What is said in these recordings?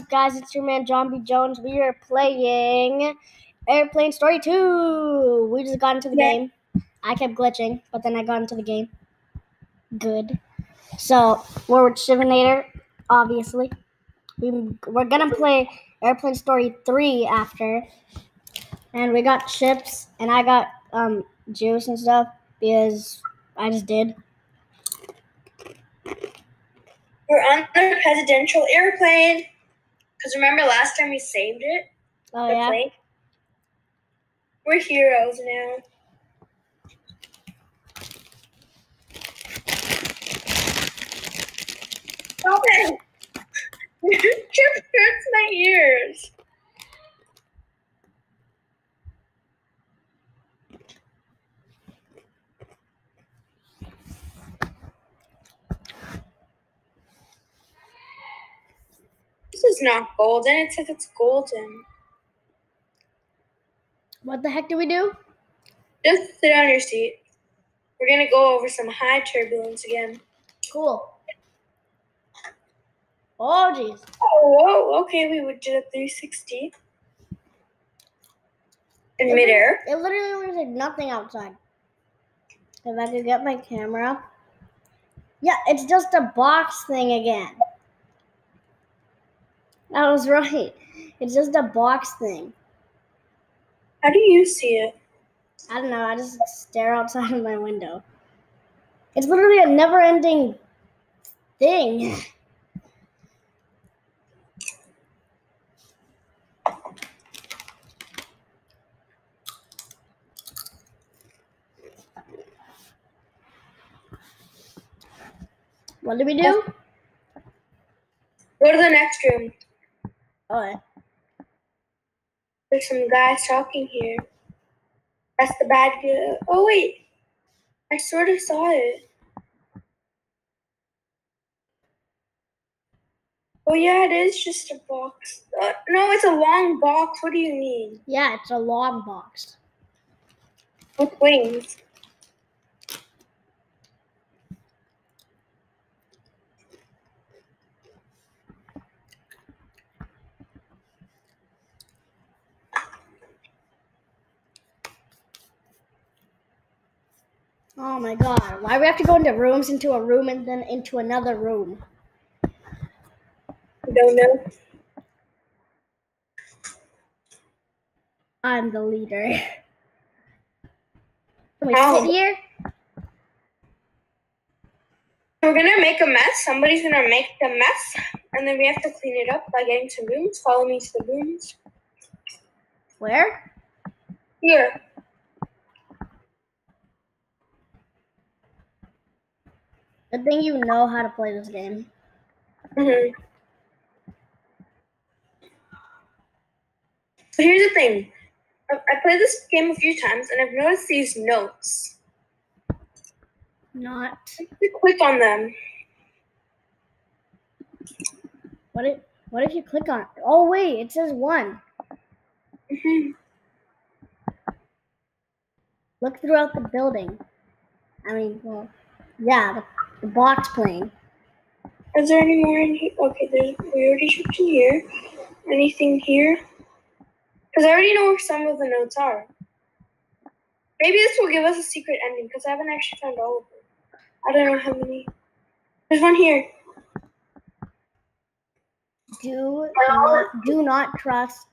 Guys, it's your man John B. Jones. We are playing Airplane Story 2. We just got into the game. I kept glitching, but then I got into the game. Good. So, we're with Shivinator, obviously. We're going to play Airplane Story 3 after. And we got chips, and I got juice and stuff, because I just did. We're on the presidential airplane. Because remember last time we saved it? Oh, yeah? Plane? We're heroes now. Stop it! Chip hurts my ears. This is not golden. It says it's golden. What the heck do we do? Just sit on your seat. We're going to go over some high turbulence again. Cool. Oh, jeez. Oh, whoa. Okay, we would do a 360. In midair. It literally looks like nothing outside. If I could get my camera. Yeah, it's just a box thing again. I was right. It's just a box thing. How do you see it? I don't know. I just stare outside of my window. It's literally a never-ending thing. What do we do? Go to the next room. Oh, There's some guys talking here. That's the bad guy. Oh, wait. I sort of saw it. Oh, yeah, it is just a box. No, it's a long box. What do you mean? yeah, it's a long box. With wings. Oh my god. Why do we have to go into rooms, into a room, and then into another room? I don't know. I'm the leader. Can we sit here? We're going to make a mess. Somebody's going to make the mess. And then we have to clean it up by getting some rooms. Follow me to the rooms. Where? Here. Good thing you know how to play this game. Mm-hmm. So here's the thing. I played this game a few times, and I've noticed these notes. Not. Click on them. What if you click on it? Oh wait, it says 1. Mm-hmm. Look throughout the building. I mean, well, yeah, the box plane. Is there any more in here? Okay, we already checked in here. Anything here? Because I already know where some of the notes are. Maybe this will give us a secret ending, because I haven't actually found all of them. I don't know how many. There's one here. Do not trust.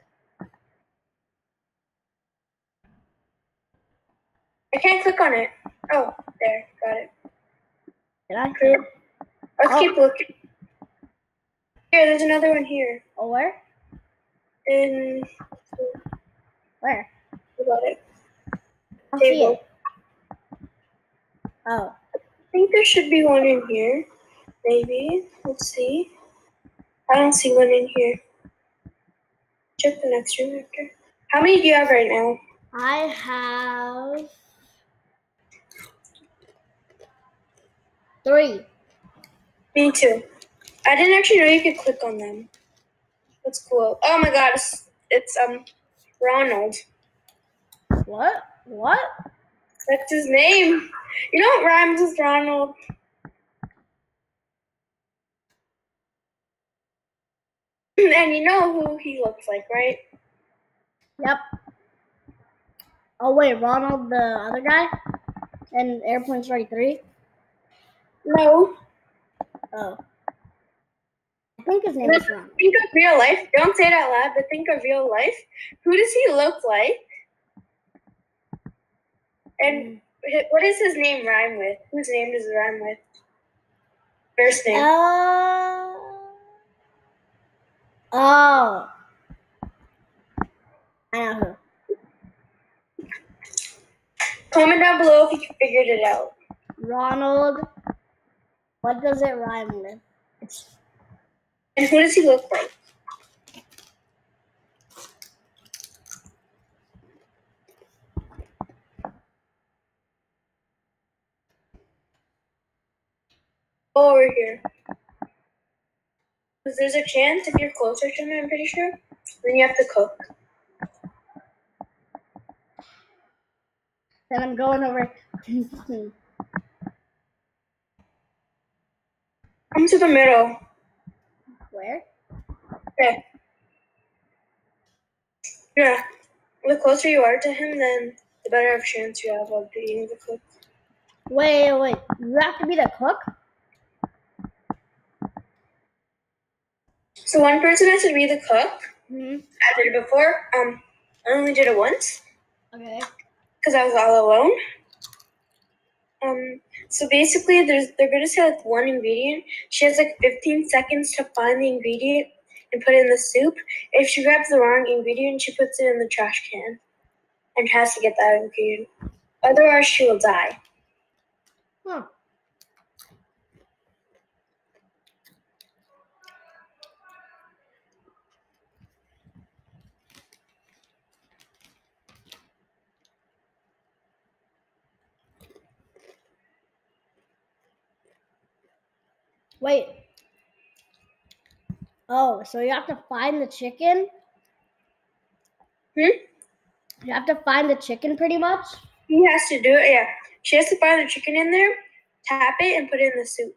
I can't click on it. Oh, there. Got it. Did I? Cool. Let's keep looking. Here, there's another one here. Oh, where? Where? I got it. I see it. Oh. I think there should be one in here. Maybe. Let's see. I don't see one in here. Check the next room after. How many do you have right now? I have 3. Me too. I didn't actually know you could click on them. That's cool. Oh my god, it's Ronald. What? What? That's his name. You know what rhymes with Ronald? And you know who he looks like, right? Yep. Oh wait, Ronald, the other guy, in Airplane Story 3. No. Oh, I think his name is Ronald. Think of real life. Don't say it out loud, but think of real life. Who does he look like? And what does his name rhyme with? Whose name does it rhyme with? First name. Oh. I know who. Comment down below if you figured it out. Ronald. What does it rhyme with? And who does he look like? Go over here. Because there's a chance if you're closer to him, I'm pretty sure, then you have to cook. Then I'm going over. Come to the middle. Where? Okay. Yeah. The closer you are to him, then the better of chance you have of being the cook. Wait. You have to be the cook? So one person has to be the cook. Mm-hmm. I did it before. I only did it once. Okay. Because I was all alone. So basically, they're gonna say like one ingredient. She has like 15 seconds to find the ingredient and put it in the soup. If she grabs the wrong ingredient, she puts it in the trash can and has to get that ingredient. Otherwise, she will die. Huh. Wait. Oh, so you have to find the chicken? You have to find the chicken pretty much? He has to do it, yeah. She has to find the chicken in there, tap it, and put it in the soup.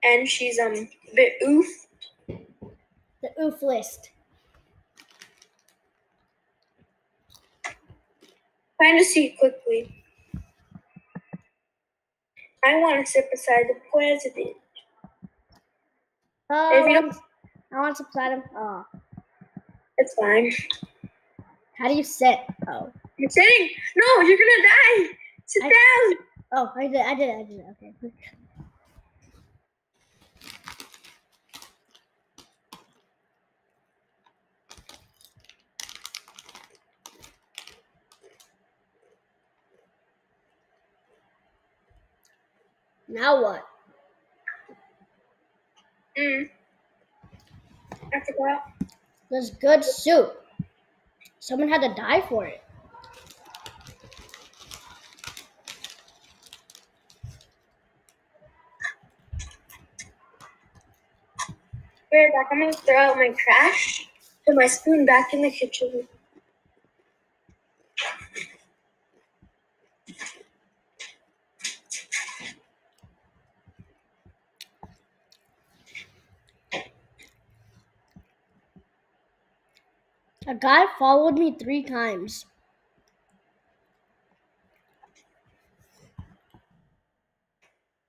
And she's a bit oof. The oof list. Find a seat quickly. I want to sit beside the president. I want to sit beside him. Oh. It's fine. How do you sit? Oh. You're sitting. No, you're gonna die. Sit down. Oh, I did it. Okay. Now what? I forgot. There's good soup. Someone had to die for it. We're back. I'm gonna throw out my trash. Put my spoon back in the kitchen. A guy followed me 3 times.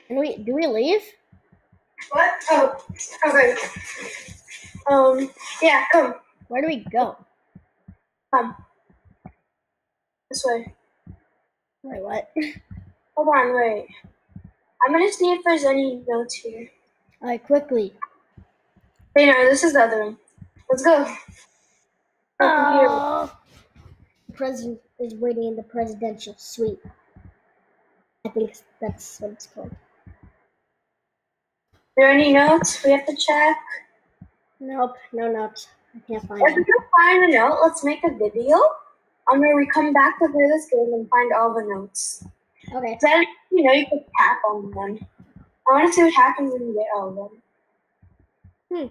Do we leave? What? Oh, okay. Yeah, come. Where do we go? Come. This way. Wait, what? Hold on, wait. I'm gonna see if there's any notes here. Alright, quickly. Hey, no, this is the other one. Let's go. Oh. The president is waiting in the presidential suite. I think that's what it's called. Are there any notes we have to check? Nope, no notes. I can't find If it. we can find a note, let's make a video where we come back to play this game and find all the notes. Okay. Then, you can tap on them. I want to see what happens when you get all of them.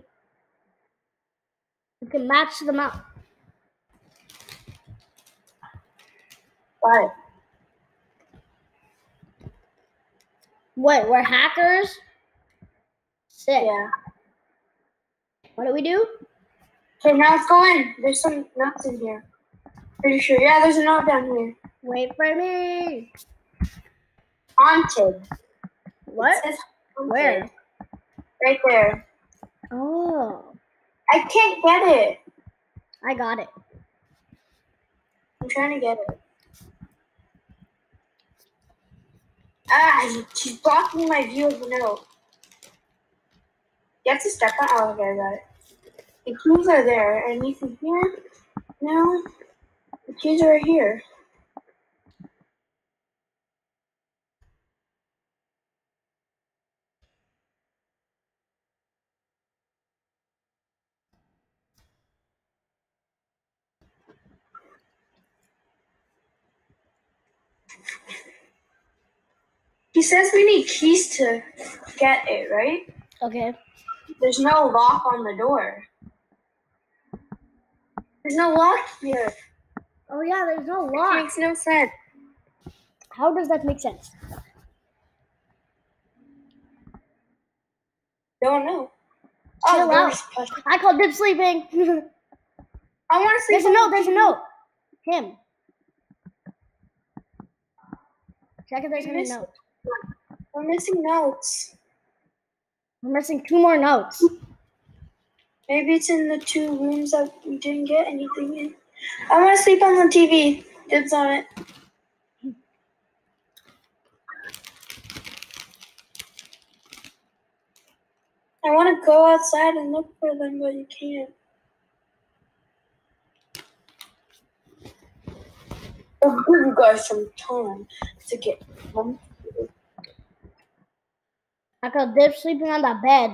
You can match them up. What? What? We're hackers? Sick. Yeah. What do we do? Okay, now let's go in. There's some notes in here. Pretty sure. Yeah, there's a note down here. Wait for me. Haunted. What? It says haunted. Where? Right there. Oh, I can't get it. I got it. I'm trying to get it. Ah, she's blocking my view of the note. You have to step on. Oh, okay, I got it. The keys are there, and you can hear. No, the keys are right here. He says we need keys to get it, right? Okay. There's no lock on the door. There's no lock here. Oh yeah, there's no It lock. makes no sense. How does that make sense? Don't know. Chill the out. door's pushed. I called Dip sleeping. I want to sleep. There's a note. There's a note. Him. Check if there's any notes. We're missing notes. We're missing 2 more notes. Maybe it's in the 2 rooms that we didn't get anything in. I want to sleep on the TV. Dibs on it. I want to go outside and look for them, but you can't. I'll give you guys some time to get home. I called Dip sleeping on the bed.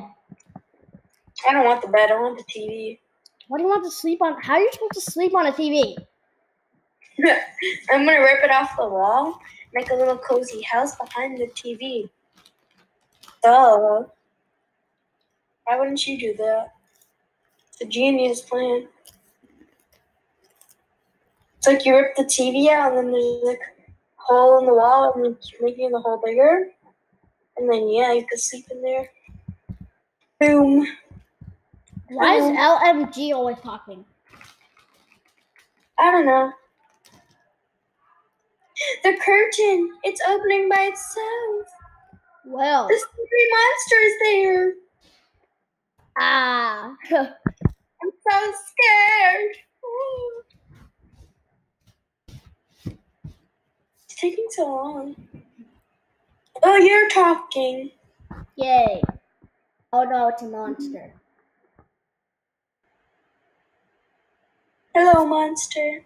I don't want the bed. I want the TV. What do you want to sleep on? How are you supposed to sleep on a TV? I'm going to rip it off the wall, make a little cozy house behind the TV. Duh. Why wouldn't you do that? It's a genius plan. It's like you rip the TV out and then there's like a hole in the wall and you're making the hole bigger. And then, yeah, you could sleep in there. Boom. Why is LMG always talking? I don't know. The curtain. It's opening by itself. Well. The scary monster is there. Ah. I'm so scared. It's taking so long. Oh, you're talking. Yay. Oh no, it's a monster. Hello, monster.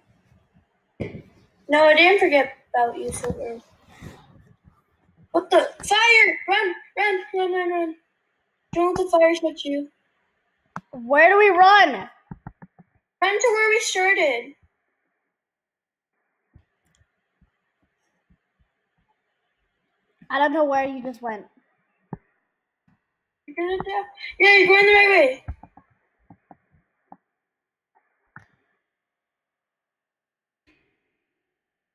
No, I didn't forget about you, Silver. What the? Fire! Run, run, run, run, run. Don't let the fire touch you. Where do we run? Run to where we started. I don't know where you just went. You're gonna die. Yeah, you're going the right way.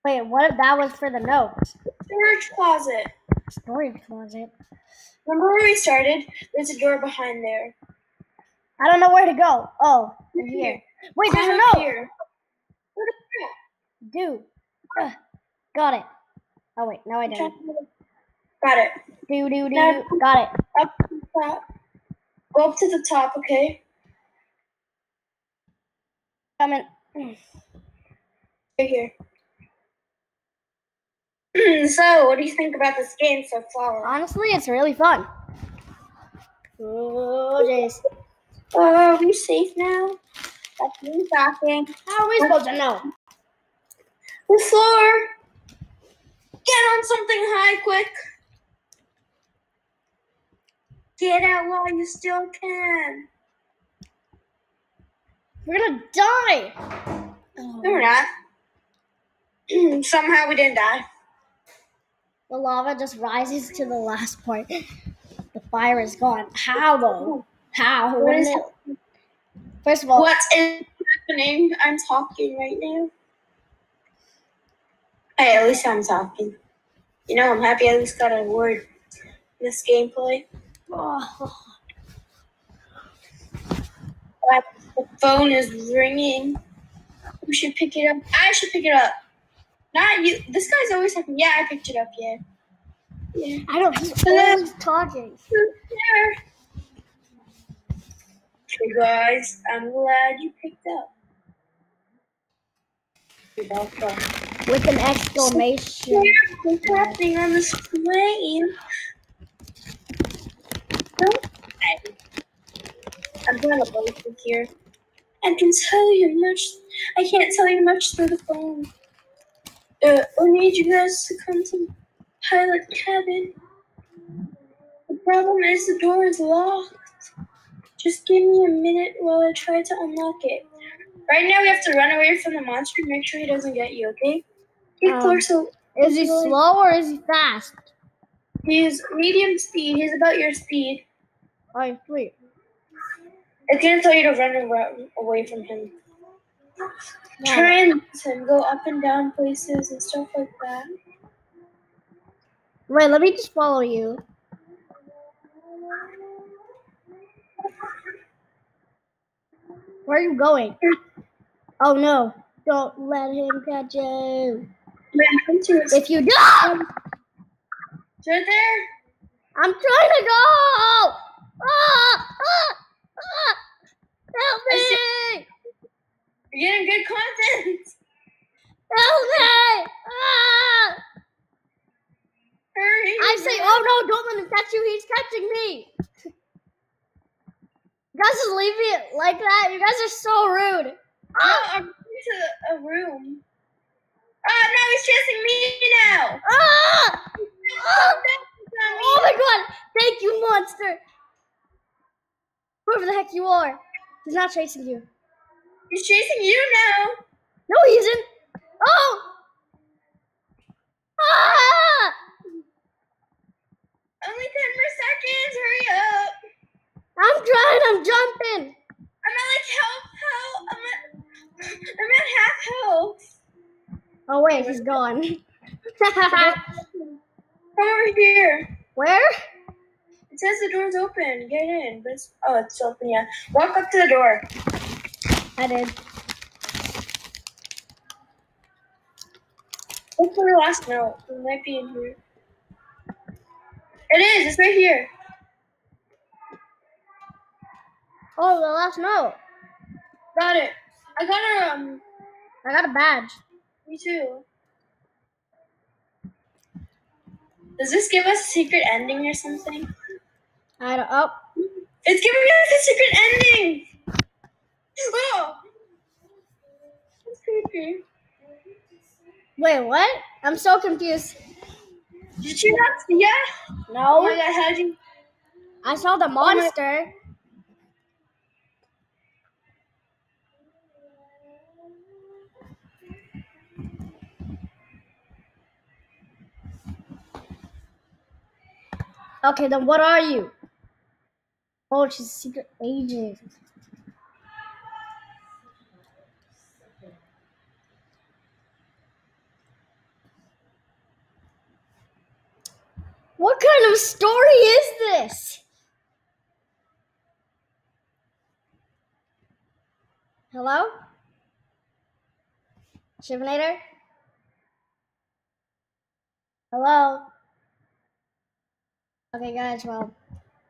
Wait, what if that was for the notes? Storage closet. Storage closet. Remember where we started? There's a door behind there. I don't know where to go. Oh, in here. Wait, there's a Up note. here. Where the Dude. Got it. Oh wait, no I didn't. Got it. Got it. Up to the top. Go up to the top, okay? Coming. Right here. So, what do you think about this game so far? Honestly, it's really fun. Oh, jeez. Are we safe now? That's me talking. How are we supposed to know? The floor. Get on something high, quick. Get out while you still can. We're gonna die. No, we're not. Somehow we didn't die. The lava just rises to the last part. The fire is gone. How though? How? What is First of all, what is happening? I'm talking right now. Hey, at least I'm talking. You know, I'm happy I at least got a word in this gameplay. Oh. The phone is ringing. We should pick it up. I should pick it up. Not you. This guy's always talking. Yeah, I picked it up. Yeah. I know, he's always talking. Hey guys, I'm glad you picked up. With an exclamation. What's happening on this plane? I'm doing a basic here. I can tell you much. I can't tell you much through the phone. I need you guys to come to the pilot cabin. The problem is the door is locked. Just give me a minute while I try to unlock it. Right now we have to run away from the monster. Make sure he doesn't get you, okay? Get closer. Is he slow or is he fast? He's medium speed. He's about your speed. Oh, sweet. It's gonna tell you to run away from him. Try and listen. Go up and down places and stuff like that. Wait, let me just follow you. Where are you going? Oh no! Don't let him catch you. If you do, it's right there. I'm trying to go. Help me! You're getting good content. Help me! Hurry! I say, oh no! Don't let him catch you. He's catching me. You guys just leave me like that. You guys are so rude. Oh, I'm going to a room. Now he's chasing me now. Oh my god! Thank you, monster. Whoever the heck you are, he's not chasing you. He's chasing you now. No, he isn't. Oh! Ah! Only 10 more seconds. Hurry up. I'm trying. I'm jumping. I'm at like health. I'm at half health. Oh wait, he's gone. Come over here. Where? It says the door's open. Get in. But it's open. Yeah. Walk up to the door. I did. Look for the last note. It might be in here. It is. It's right here. Oh, the last note. Got it. I got a badge. Me too. Does this give us a secret ending or something? I don't. Oh. It's giving us a secret ending. Oh. That's creepy. Wait, what? I'm so confused. Did you not see it? No. Oh my god, how did you? I saw the monster. Okay, then what are you? Oh, she's a secret agent. What kind of story is this? Hello? Shivinator? Hello? Okay, guys, well,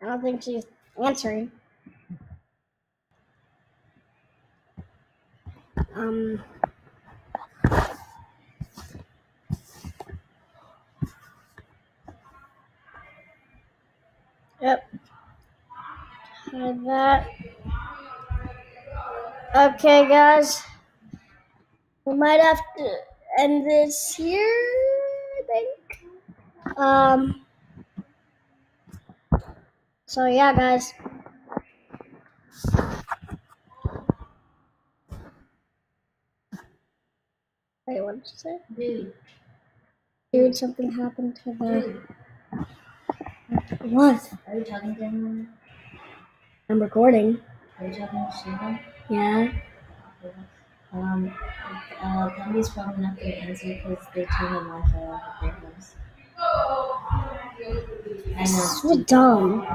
I don't think she's answering. Yep. Try that. Okay, guys. We might have to end this here, I think. So yeah, guys. Wait, what did you say? Dude, something happened to the... What? Are you talking to anyone? I'm recording. Are you talking to someone? Yeah. Gumby's probably not going to answer because they turned him off their homes. I know. So dumb.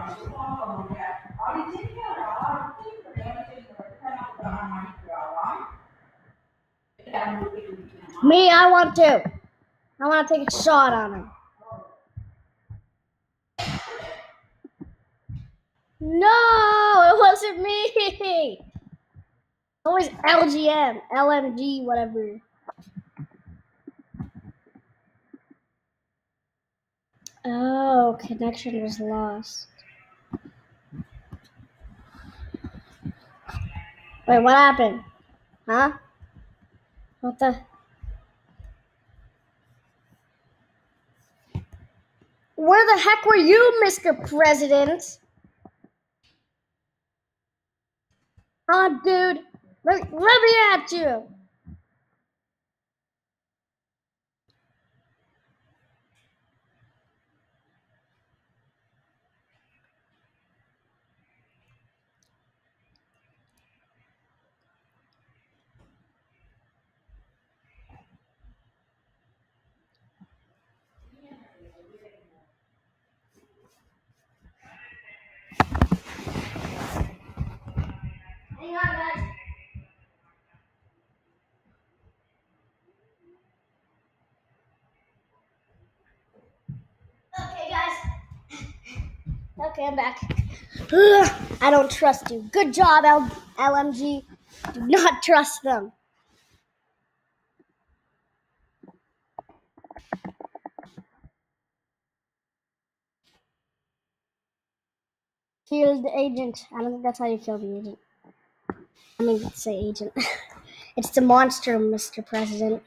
Me, I want to take a shot on him. No, it wasn't me. Always LGM, LMG, whatever. Oh, connection was lost. Wait, what happened? Huh? What the? Where the heck were you, Mr. President? Oh, dude. Let me at you. Hang on, guys. Okay, guys. Okay, I'm back. I don't trust you. Good job, LMG. Do not trust them. Killed the agent. I don't think that's how you kill the agent. I mean, let's say agent. It's the monster, Mr. President.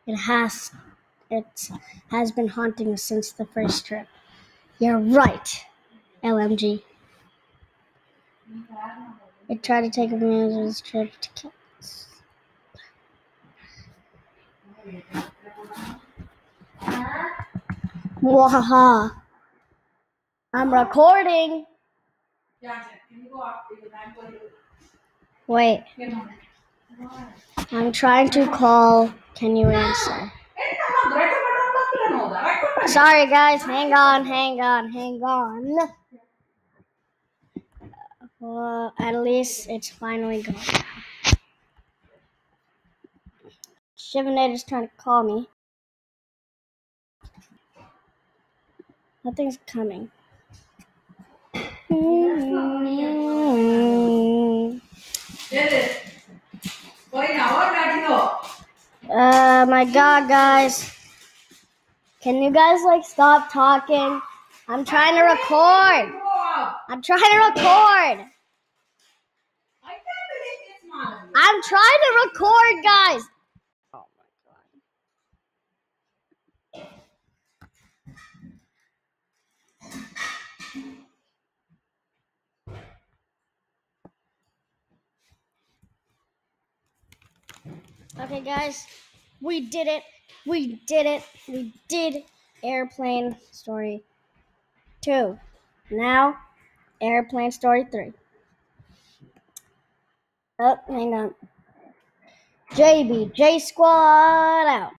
It has been haunting us since the first trip. You're right, LMG. It tried to take advantage of this trip to kill us. Wahaha. I'm recording. Wait. I'm trying to call. Can you answer? Sorry, guys. Hang on. Well, at least it's finally gone. Shivanator's trying to call me. Nothing's coming. My God, guys. Can you guys, stop talking? I'm trying to record. I'm trying to record, guys. Oh, my God. Okay, guys. We did it. We did Airplane Story 2. Now, Airplane Story 3. Oh, hang on. JB, J Squad out.